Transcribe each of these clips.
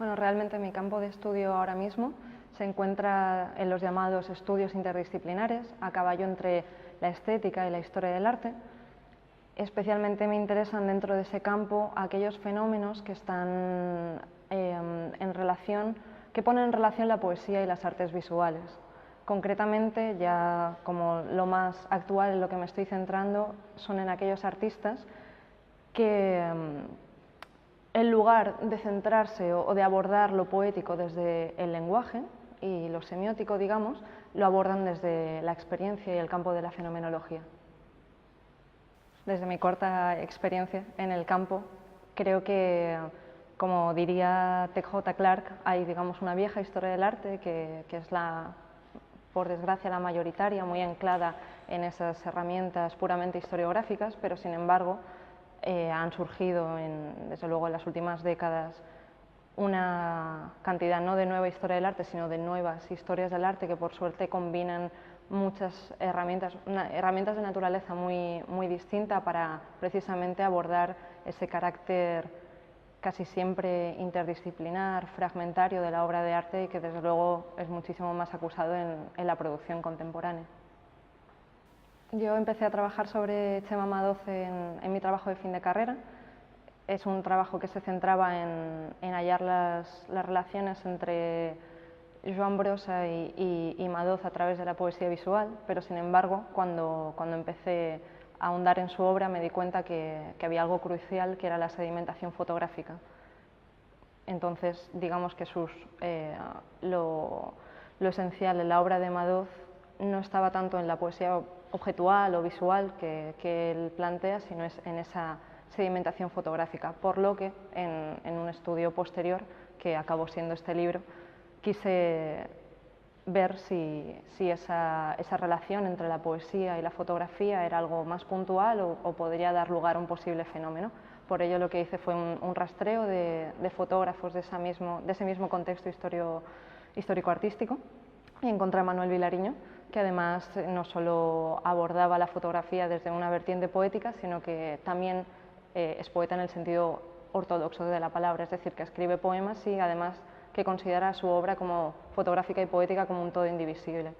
Bueno, realmente mi campo de estudio ahora mismo se encuentra en los llamados estudios interdisciplinares, a caballo entre la estética y la historia del arte. Especialmente me interesan dentro de ese campo aquellos fenómenos que están que ponen en relación la poesía y las artes visuales. Concretamente, ya como lo más actual en lo que me estoy centrando son en aquellos artistas que en lugar de centrarse o de abordar lo poético desde el lenguaje y lo semiótico, digamos, lo abordan desde la experiencia y el campo de la fenomenología. Desde mi corta experiencia en el campo, creo que, como diría T.J. Clark, hay, digamos, una vieja historia del arte que es por desgracia, la mayoritaria, muy anclada en esas herramientas puramente historiográficas, pero sin embargo han surgido, desde luego, en las últimas décadas una cantidad no de nueva historia del arte, sino de nuevas historias del arte que por suerte combinan muchas herramientas de naturaleza muy distinta para precisamente abordar ese carácter casi siempre interdisciplinar, fragmentario de la obra de arte y que desde luego es muchísimo más acusado en la producción contemporánea. Yo empecé a trabajar sobre Txema Madoz en mi trabajo de fin de carrera. Es un trabajo que se centraba en hallar las relaciones entre Joan Brossa y Madoz a través de la poesía visual, pero sin embargo, cuando empecé a ahondar en su obra me di cuenta que había algo crucial, que era la sedimentación fotográfica. Entonces, digamos que lo esencial en la obra de Madoz no estaba tanto en la poesía objetual o visual que él plantea, sino en esa sedimentación fotográfica, por lo que en un estudio posterior, que acabó siendo este libro, quise ver si esa relación entre la poesía y la fotografía era algo más puntual o podría dar lugar a un posible fenómeno. Por ello lo que hice fue un rastreo de fotógrafos de ese mismo contexto histórico-artístico y encontré a Manuel Vilariño, que además no solo abordaba la fotografía desde una vertiente poética, sino que también es poeta en el sentido ortodoxo de la palabra, es decir, que escribe poemas y además que considera su obra como fotográfica y poética como un todo indivisible.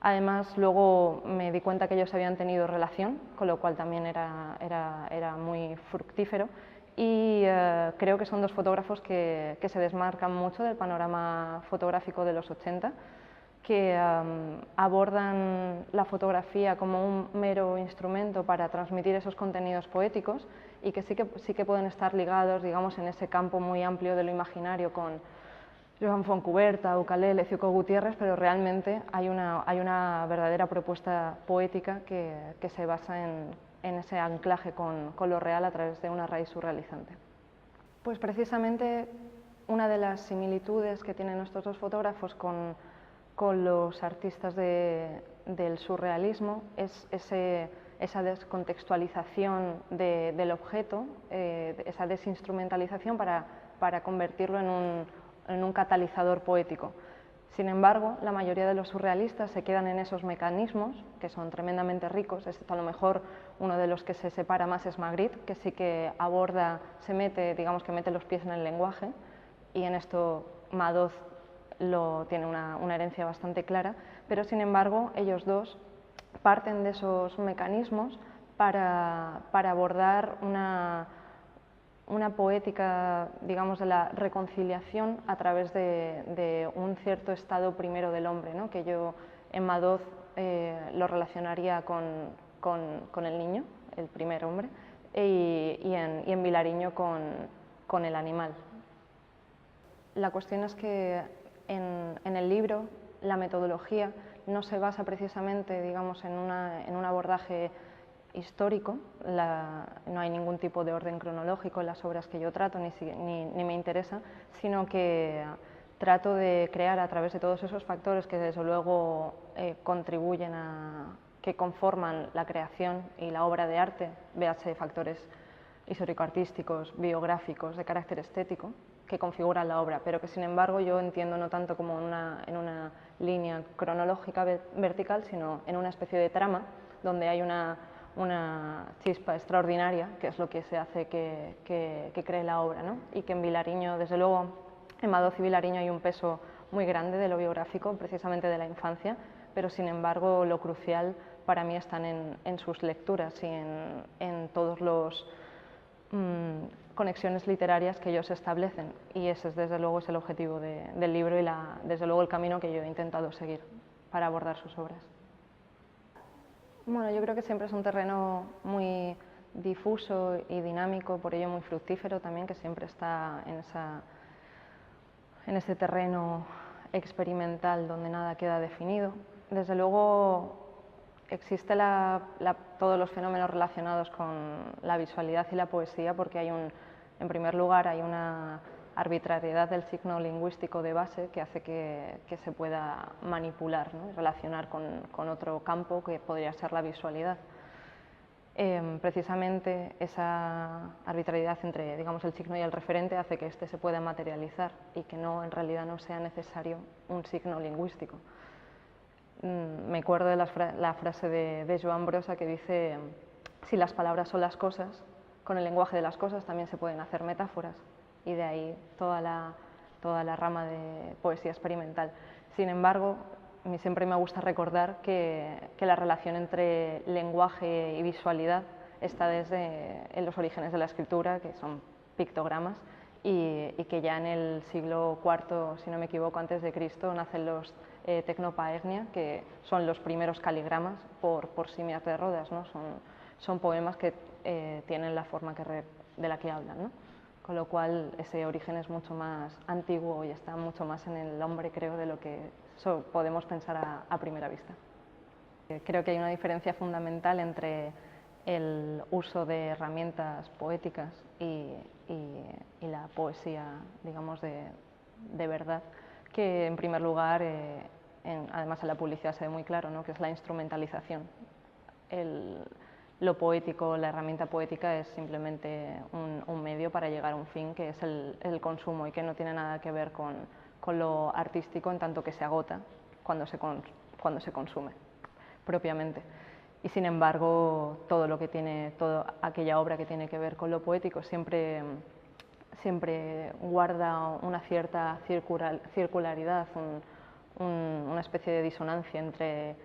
Además, luego me di cuenta que ellos habían tenido relación, con lo cual también era muy fructífero, y creo que son dos fotógrafos que se desmarcan mucho del panorama fotográfico de los 80, que abordan la fotografía como un mero instrumento para transmitir esos contenidos poéticos y que sí que pueden estar ligados, digamos, en ese campo muy amplio de lo imaginario con Joan Fontcuberta, Ucalele, Ciuco Gutiérrez, pero realmente hay una verdadera propuesta poética que se basa en ese anclaje con lo real a través de una raíz surrealizante. Pues precisamente una de las similitudes que tienen estos dos fotógrafos con los artistas del surrealismo es esa descontextualización del objeto, esa desinstrumentalización para convertirlo en un catalizador poético. Sin embargo, la mayoría de los surrealistas se quedan en esos mecanismos, que son tremendamente ricos, excepto a lo mejor uno de los que se separa más es Magritte, que sí que digamos que mete los pies en el lenguaje, y en esto Madoz tiene una herencia bastante clara, pero sin embargo ellos dos parten de esos mecanismos para abordar una poética, digamos, de la reconciliación a través de un cierto estado primero del hombre, ¿no? Que yo en Madoz lo relacionaría con el niño, el primer hombre, y en Vilariño con el animal. La cuestión es que en el libro la metodología no se basa precisamente, digamos, en un abordaje histórico, no hay ningún tipo de orden cronológico en las obras que yo trato ni me interesa, sino que trato de crear a través de todos esos factores que desde luego contribuyen que conforman la creación y la obra de arte, véase factores histórico-artísticos, biográficos, de carácter estético, que configuran la obra, pero que sin embargo yo entiendo no tanto como en una línea cronológica vertical, sino en una especie de trama donde hay una chispa extraordinaria, que es lo que se hace que cree la obra, ¿no? Y que en Vilariño, desde luego, En Madoz y Vilariño hay un peso muy grande de lo biográfico, precisamente de la infancia, pero sin embargo lo crucial para mí están en sus lecturas y en todos los conexiones literarias que ellos establecen, y ese desde luego es el objetivo del libro y desde luego el camino que yo he intentado seguir para abordar sus obras. Bueno, yo creo que siempre es un terreno muy difuso y dinámico, por ello muy fructífero también, que siempre está en ese terreno experimental donde nada queda definido. Desde luego existe todos los fenómenos relacionados con la visualidad y la poesía, porque en primer lugar hay una arbitrariedad del signo lingüístico de base que hace que se pueda manipular, ¿no? Y relacionar con otro campo que podría ser la visualidad. Precisamente esa arbitrariedad entre, digamos, el signo y el referente hace que éste se pueda materializar y que en realidad no sea necesario un signo lingüístico. Me acuerdo de la frase de Joan Brossa que dice: si las palabras son las cosas, con el lenguaje de las cosas también se pueden hacer metáforas, y de ahí toda la rama de poesía experimental. Sin embargo, a mí siempre me gusta recordar que la relación entre lenguaje y visualidad está en los orígenes de la escritura, que son pictogramas, y que ya en el siglo IV, si no me equivoco, antes de Cristo, nacen los tecnopaegnia, que son los primeros caligramas por Simias de Rodas, ¿no? Son poemas que tienen la forma de la que hablan, ¿no? Con lo cual ese origen es mucho más antiguo y está mucho más en el hombre, creo, de lo que podemos pensar a primera vista. Creo que hay una diferencia fundamental entre el uso de herramientas poéticas y la poesía, digamos, de verdad, que en primer lugar, además en la publicidad se ve muy claro, ¿no?, que es la instrumentalización. Lo poético, la herramienta poética es simplemente un medio para llegar a un fin, que es el consumo, y que no tiene nada que ver con lo artístico, en tanto que se agota cuando se consume propiamente. Y sin embargo, toda aquella obra que tiene que ver con lo poético siempre guarda una cierta circularidad, una especie de disonancia entre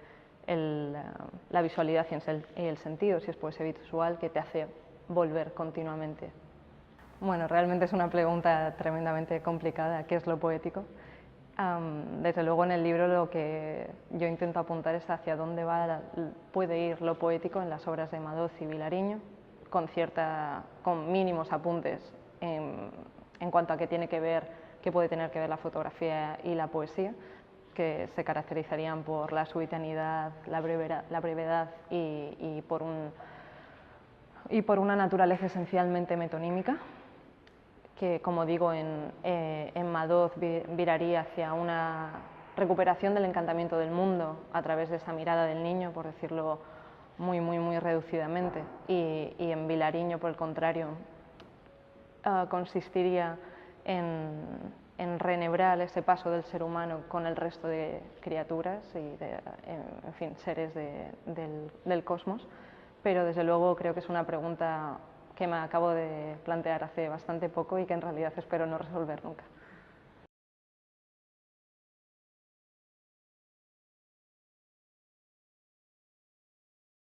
la visualidad y el sentido, si es poesía visual, que te hace volver continuamente. Bueno, realmente es una pregunta tremendamente complicada, ¿qué es lo poético? Desde luego en el libro lo que yo intento apuntar es hacia dónde puede ir lo poético en las obras de Madoz y Vilariño, con mínimos apuntes en cuanto a qué puede tener que ver la fotografía y la poesía, que se caracterizarían por la subitanidad, la brevedad y por una naturaleza esencialmente metonímica, que, como digo, en Madoz viraría hacia una recuperación del encantamiento del mundo a través de esa mirada del niño, por decirlo muy, muy, muy reducidamente, y en Vilariño, por el contrario, consistiría en renebrar ese paso del ser humano con el resto de criaturas y en fin, seres del cosmos, pero desde luego creo que es una pregunta que me acabo de plantear hace bastante poco y que en realidad espero no resolver nunca.